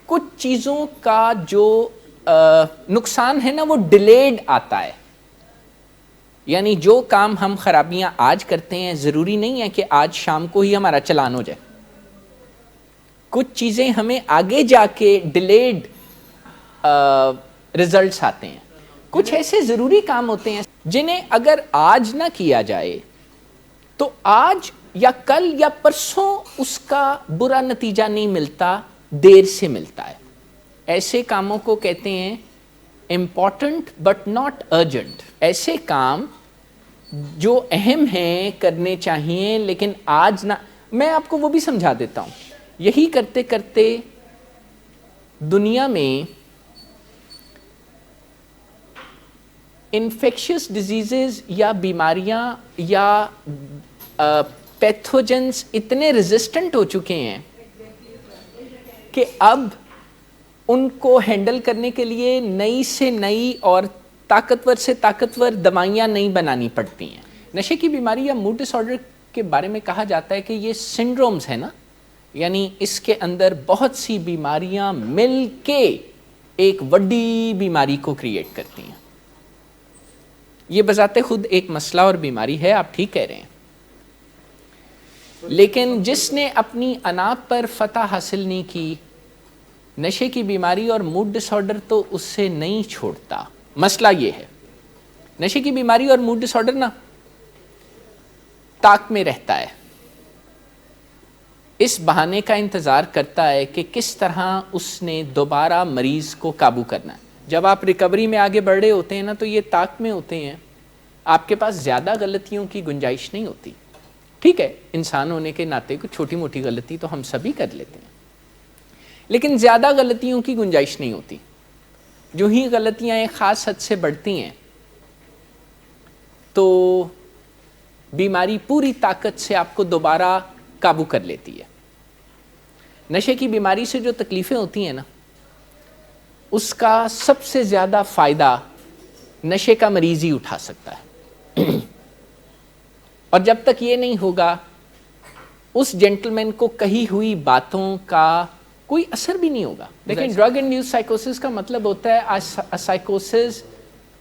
کچھ چیزوں کا جو نقصان ہے نا وہ ڈیلیڈ آتا ہے. یعنی جو کام ہم خرابیاں آج کرتے ہیں ضروری نہیں ہے کہ آج شام کو ہی ہمارا چلان ہو جائے. کچھ چیزیں ہمیں آگے جا کے ڈیلیڈ ریزلٹس آتے ہیں. کچھ ایسے ضروری کام ہوتے ہیں جنہیں اگر آج نہ کیا جائے تو آج یا کل یا پرسوں اس کا برا نتیجہ نہیں ملتا، دیر سے ملتا ہے. ایسے کاموں کو کہتے ہیں امپورٹنٹ بٹ ناٹ ارجنٹ. ایسے کام جو اہم ہیں کرنے چاہیے لیکن آج نہ. میں آپ کو وہ بھی سمجھا دیتا ہوں. یہی کرتے کرتے دنیا میں انفیکشس ڈیزیزز یا بیماریاں یا پیتھوجنز اتنے ریزسٹنٹ ہو چکے ہیں کہ اب ان کو ہینڈل کرنے کے لیے نئی سے نئی اور طاقتور سے طاقتور دوائیاں نہیں بنانی پڑتی ہیں. نشے کی بیماری یا موڈ ڈس آرڈر کے بارے میں کہا جاتا ہے کہ یہ سنڈرومز ہیں نا، یعنی اس کے اندر بہت سی بیماریاں مل کے ایک بڑی بیماری کو کریٹ کرتی ہیں. یہ بذات خود ایک مسئلہ اور بیماری ہے، آپ ٹھیک کہہ رہے ہیں. لیکن جس نے اپنی انا پر فتح حاصل نہیں کی، نشے کی بیماری اور موڈ ڈس آرڈر تو اس سے نہیں چھوڑتا. مسئلہ یہ ہے نشے کی بیماری اور موڈ ڈس آرڈر نا طاق میں رہتا ہے، اس بہانے کا انتظار کرتا ہے کہ کس طرح اس نے دوبارہ مریض کو قابو کرنا ہے. جب آپ ریکوری میں آگے بڑھ رہے ہوتے ہیں نا تو یہ طاق میں ہوتے ہیں، آپ کے پاس زیادہ غلطیوں کی گنجائش نہیں ہوتی. ٹھیک ہے، انسان ہونے کے ناطے کچھ چھوٹی موٹی غلطی تو ہم سبھی کر لیتے ہیں، لیکن زیادہ غلطیوں کی گنجائش نہیں ہوتی. جو ہی غلطیاں ایک خاص حد سے بڑھتی ہیں تو بیماری پوری طاقت سے آپ کو دوبارہ قابو کر لیتی ہے. نشے کی بیماری سے جو تکلیفیں ہوتی ہیں نا، اس کا سب سے زیادہ فائدہ نشے کا مریض ہی اٹھا سکتا ہے. اور جب تک یہ نہیں ہوگا اس جینٹلمین کو کہی ہوئی باتوں کا کوئی اثر بھی نہیں ہوگا. لیکن ڈرگ انڈیوس سائیکوسس کا مطلب ہوتا ہے سائیکوسس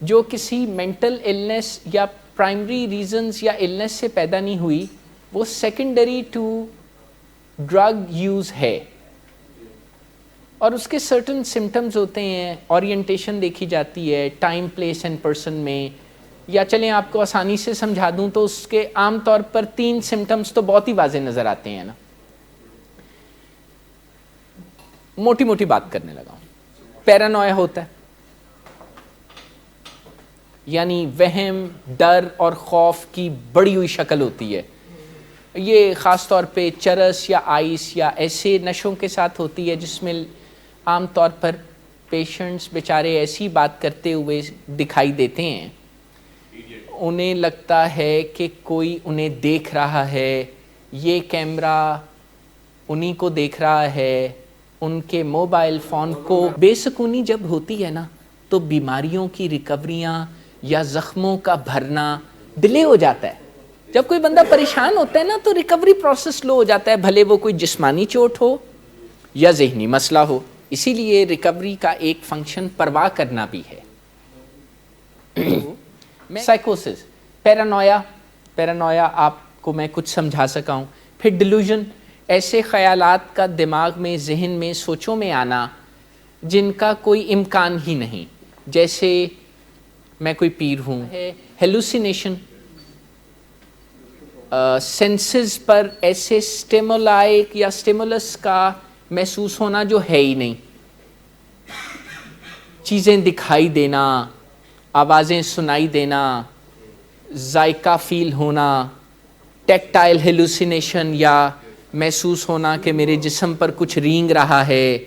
جو کسی مینٹل النس یا پرائمری ریزنز یا النس سے پیدا نہیں ہوئی، وہ سیکنڈری ٹو ڈرگ یوز ہے. اور اس کے سرٹن سمٹمز ہوتے ہیں، اورینٹیشن دیکھی جاتی ہے ٹائم پلیس اینڈ پرسن میں. یا چلیں آپ کو آسانی سے سمجھا دوں تو اس کے عام طور پر 3 سمٹمز تو بہت ہی واضح نظر آتے ہیں نا. موٹی موٹی بات کرنے لگا ہوں. پیرانویا ہوتا ہے، یعنی وہم، ڈر اور خوف کی بڑی ہوئی شکل ہوتی ہے. یہ خاص طور پہ چرس یا آئس یا ایسے نشوں کے ساتھ ہوتی ہے جس میں عام طور پر پیشنٹس بیچارے ایسی بات کرتے ہوئے دکھائی دیتے ہیں، انہیں لگتا ہے کہ کوئی انہیں دیکھ رہا ہے، یہ کیمرہ انہیں کو دیکھ رہا ہے. ان کے موبائل فون کو بے سکونی جب ہوتی ہے نا تو بیماریوں کی ریکوریاں یا زخموں کا بھرنا ڈیلے ہو جاتا ہے. جب کوئی بندہ پریشان ہوتا ہے نا تو ریکوری پروسیس سلو ہو جاتا ہے، بھلے وہ کوئی جسمانی چوٹ ہو یا ذہنی مسئلہ ہو. اسی لیے ریکوری کا ایک فنکشن پرواہ کرنا بھی ہے. سائیکوسس، پیرانویا آپ کو میں کچھ سمجھا سکا ہوں. پھر ڈیلوژن، ایسے خیالات کا دماغ میں ذہن میں سوچوں میں آنا جن کا کوئی امکان ہی نہیں، جیسے میں کوئی پیر ہوں. ہیلوسینیشن، سینسز پر ایسے سٹیمولائی یا سٹیمولس کا محسوس ہونا جو ہے ہی نہیں، چیزیں دکھائی دینا، آوازیں سنائی دینا، ذائقہ فیل ہونا. ٹیکٹائل ہیلوسینیشن یا محسوس ہونا کہ میرے جسم پر کچھ رینگ رہا ہے،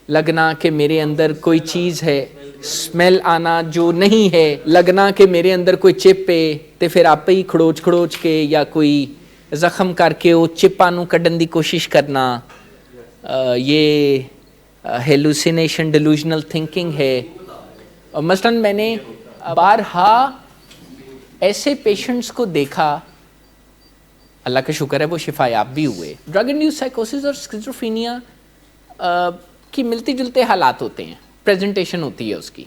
لگنا کہ میرے اندر کوئی چیز ہے. سمیل آنا جو نہیں ہے، لگنا کہ میرے اندر کوئی چپ ہے تے پھر آپ ہی کھڑوچ کے یا کوئی زخم کر کے وہ چپا نو کڈن دی کوشش کرنا. یہ ہیلوسینیشن ڈیلوژنل تھنکنگ ہے. مثلاً میں نے بارہا ایسے پیشنٹس کو دیکھا، اللہ کا شکر ہے وہ شفا یاب بھی ہوئے. ڈرگ انڈیوس سائیکوسس اور اسکیزوفرینیا کی ملتے جلتے حالات ہوتے ہیں, پریزنٹیشن ہوتی ہے اس کی.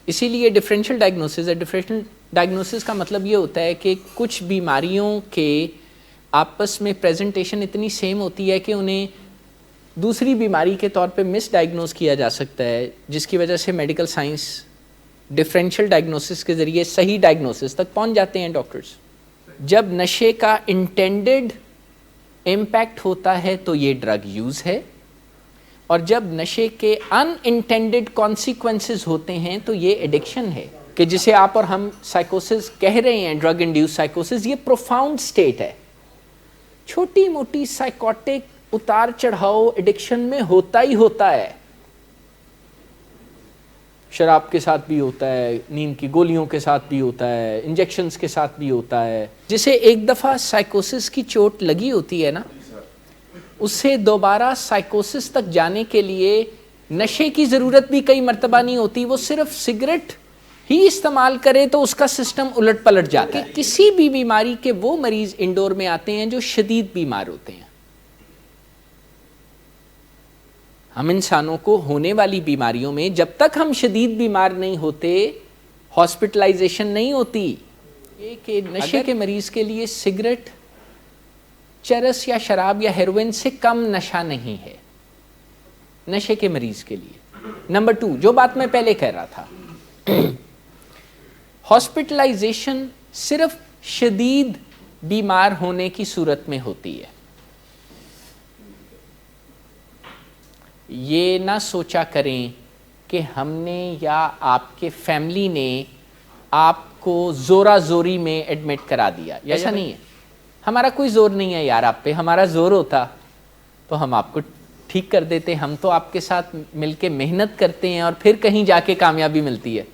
اسی لیے ڈفرینشیل ڈائگنوسس ہے. ڈفرینشیل ڈائگنوسس کا مطلب یہ ہوتا ہے کہ کچھ بیماریوں کے آپس میں پریزنٹیشن اتنی سیم ہوتی ہے کہ انہیں دوسری بیماری کے طور پہ مس ڈائگنوز کیا جا سکتا ہے, جس کی وجہ سے میڈیکل سائنس ڈفرینشیل ڈائگنوسس کے ذریعے صحیح ڈائگنوسس تک پہنچ جاتے ہیں ڈاکٹرز. جب نشے کا انٹینڈڈ امپیکٹ ہوتا ہے تو یہ ڈرگ یوز ہے, اور جب نشے کے ان انٹینڈڈ کانسیکوینسز ہوتے ہیں تو یہ ایڈکشن ہے, کہ جسے آپ اور ہم سائیکوسس کہہ رہے ہیں, ڈرگ انڈیوس سائیکوسس. یہ پروفاؤنڈ سٹیٹ ہے. چھوٹی موٹی سائیکوٹک اتار چڑھاؤ ایڈکشن میں ہوتا ہی ہوتا ہے. شراب کے ساتھ بھی ہوتا ہے, نیند کی گولیوں کے ساتھ بھی ہوتا ہے, انجیکشنز کے ساتھ بھی ہوتا ہے. جسے ایک دفعہ سائیکوسس کی چوٹ لگی ہوتی ہے نا, اسے دوبارہ سائیکوسس تک جانے کے لیے نشے کی ضرورت بھی کئی مرتبہ نہیں ہوتی. وہ صرف سگریٹ ہی استعمال کرے تو اس کا سسٹم الٹ پلٹ جاتا ہے. کسی بھی بیماری کے وہ مریض انڈور میں آتے ہیں جو شدید بیمار ہوتے ہیں. ہم انسانوں کو ہونے والی بیماریوں میں جب تک ہم شدید بیمار نہیں ہوتے ہاسپٹلائزیشن نہیں ہوتی. یہ کہ نشے کے مریض کے لیے سگریٹ, چرس یا شراب یا ہیروئن سے کم نشہ نہیں ہے نشے کے مریض کے لیے. نمبر 2, جو بات میں پہلے کہہ رہا تھا, ہاسپٹلائزیشن صرف شدید بیمار ہونے کی صورت میں ہوتی ہے. یہ نہ سوچا کریں کہ ہم نے یا آپ کے فیملی نے آپ کو زورا زوری میں ایڈمٹ کرا دیا. ایسا نہیں ہے. ہمارا کوئی زور نہیں ہے یار آپ پہ. ہمارا زور ہوتا تو ہم آپ کو ٹھیک کر دیتے. ہم تو آپ کے ساتھ مل کے محنت کرتے ہیں اور پھر کہیں جا کے کامیابی ملتی ہے.